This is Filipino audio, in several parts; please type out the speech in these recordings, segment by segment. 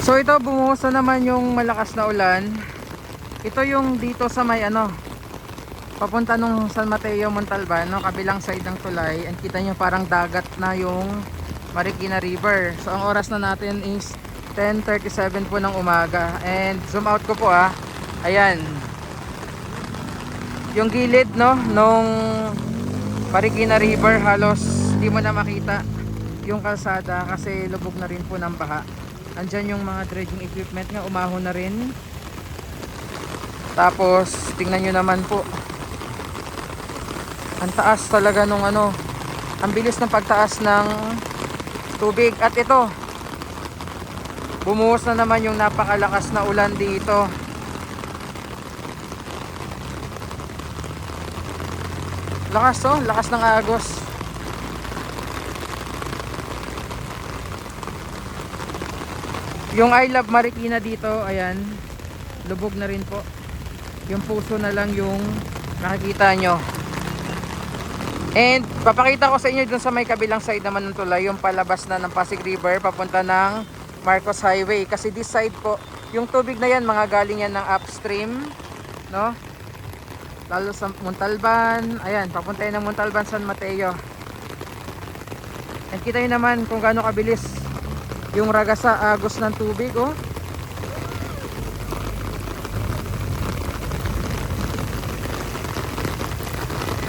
So ito, bumuhos na naman yung malakas na ulan. Ito yung dito sa may papunta nung San Mateo, Montalban, no, kabilang side ng tulay. And kita nyo parang dagat na yung Marikina River. So ang oras na natin is 10:37 po ng umaga. And zoom out ko po ayan. Yung gilid, no, nung Marikina River, halos hindi mo na makita yung kalsada kasi lubog na rin po ng baha. Andyan yung mga dredging equipment nga, umahon na rin. Tapos tingnan nyo naman po, ang taas talaga nung ang bilis ng pagtaas ng tubig. At ito, bumuhos na naman yung napakalakas na ulan dito. Lakas lakas ng agos. Yung I Love Marikina dito, ayan, lubog na rin po. Yung puso na lang yung nakikita nyo. And papakita ko sa inyo dun sa may kabilang side naman ng tulay, yung palabas na ng Pasig River papunta ng Marcos Highway. Kasi this side po, yung tubig na yan, mga galing yan ng upstream, no? Lalo sa Montalban, ayan, papunta yan ng Montalban, San Mateo. And kita nyo naman kung gaano kabilis yung ragasa, agos ng tubig,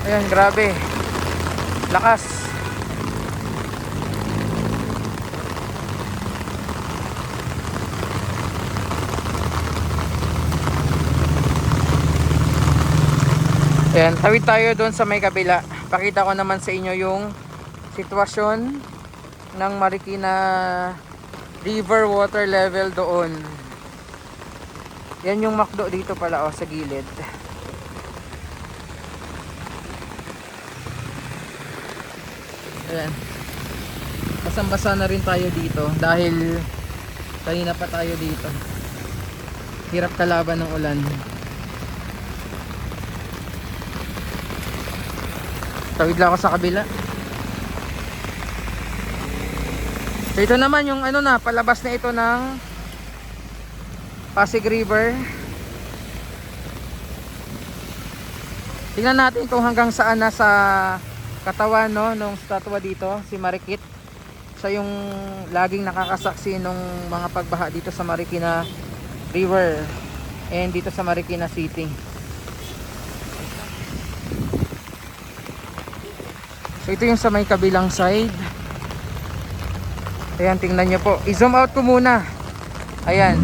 ayan, grabe, lakas. Ayan, tawid tayo doon sa may kabila. Pakita ko naman sa inyo yung sitwasyon ng Marikina River water level doon. Yan yung makdo dito pala sa gilid. Ayan. Basang-basa na rin tayo dito dahil kanina pa tayo dito. Hirap kalaban ng ulan. Tawid lang ako sa kabila. So ito naman yung palabas na ito ng Pasig River. Tingnan natin kung hanggang saan na sa katawan nung statwa dito, si Marikit. Siya yung laging nakakasaksi nung mga pagbaha dito sa Marikina River and dito sa Marikina City. So ito yung sa may kabilang side. Ayan, tingnan nyo po. I-zoom out ko muna. Ayan.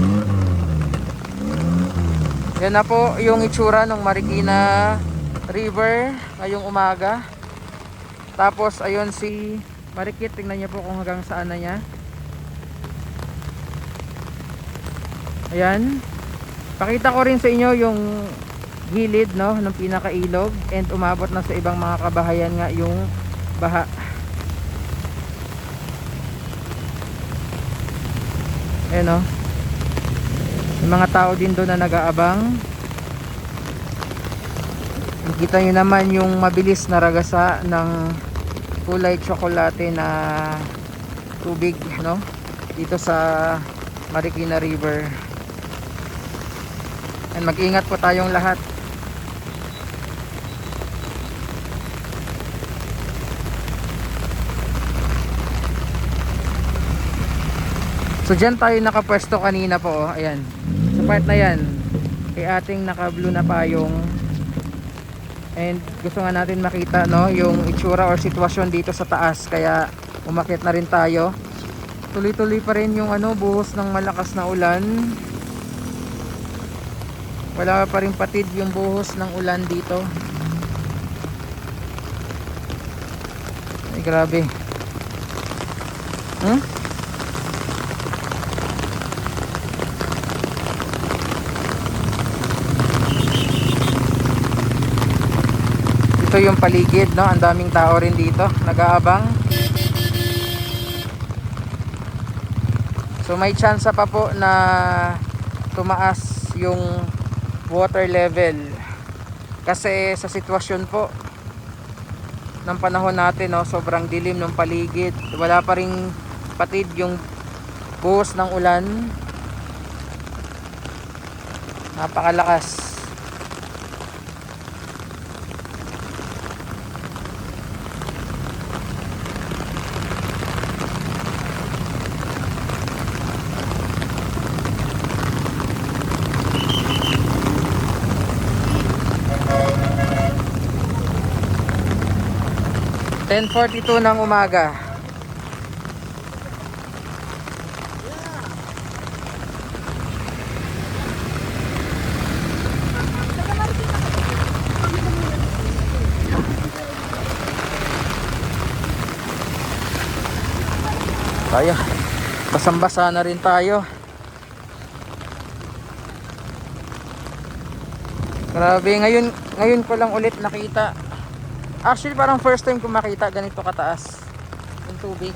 Yan na po yung itsura ng Marikina River ngayong umaga. Tapos ayun si Marikit. Tingnan nyo po kung hanggang saan na niya. Ayan. Pakita ko rin sa inyo yung gilid ng pinakailog. And umabot na sa ibang mga kabahayan nga yung baha. Ayan may mga tao din doon na nag-aabang. Nakita nyo naman yung mabilis na ragasa ng kulay tsokolate na tubig dito sa Marikina River. And mag-ingat po tayong lahat. So dyan tayo nakapwesto kanina po ayan, sa part na yan kay ating naka blue na payong. And gusto nga natin makita yung itsura or sitwasyon dito sa taas, kaya umakyat na rin tayo. Tuloy-tuloy pa rin yung buhos ng malakas na ulan. Wala pa rin patid yung buhos ng ulan dito. Ay grabe. Ito yung paligid ang daming tao rin dito nag-aabang. So may chance pa po na tumaas yung water level kasi sa sitwasyon po ng panahon natin sobrang dilim ng paligid, wala pa ring patid yung buhos ng ulan. Napakalakas. (10:42) ng umaga. Tayo, basang-basa na rin tayo. Grabe, ngayon ko lang ulit nakita. Actually, parang first time ko makita ganito kataas yung tubig.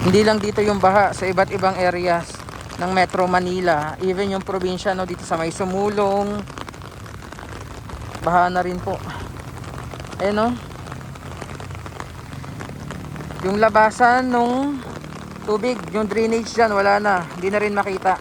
Hindi lang dito yung baha, sa iba't ibang areas ng Metro Manila, even yung probinsya, no, dito sa may Sumulong, baha na rin po. Ayun, no, yung labasan nung tubig, yung drainage dyan, wala na, hindi na rin makita.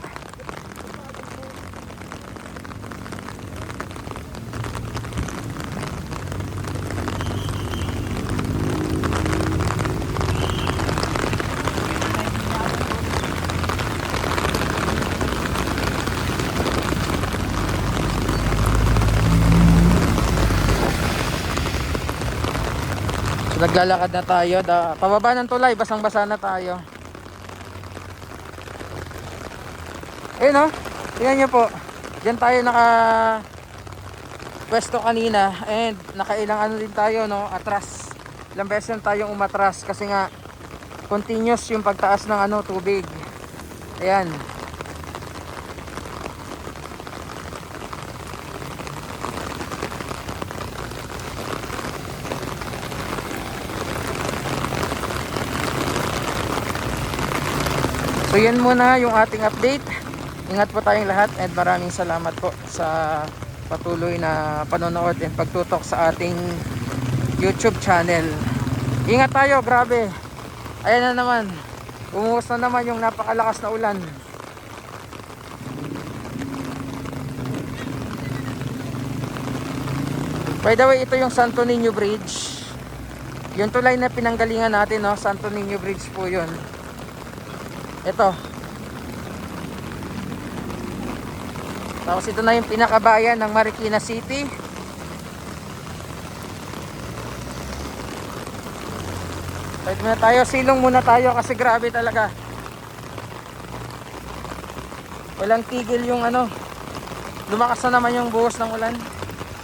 So, naglalakad na tayo, pababa ng tulay, basang-basa na tayo. Ayun, no, tingnan nyo po, dyan tayo naka pwesto kanina, and nakailang ano din tayo, no, atras. Ilang beses na tayong umatras kasi nga continuous yung pagtaas ng ano, tubig. Ayan. So yan muna yung ating update. Ingat po tayong lahat, and maraming salamat po sa patuloy na panonood and pagtutok sa ating YouTube channel. Ingat tayo, grabe. Ayan na naman. Umuwas na naman yung napakalakas na ulan. By the way, ito yung Santo Niño Bridge. Yung tulay na pinanggalingan natin, no, Santo Niño Bridge po yun. Ito. Tapos ito na yung pinakabayan ng Marikina City. Wait muna tayo, silong muna tayo kasi grabe talaga. Walang tigil yung ano. Lumakas na naman yung buhos ng ulan.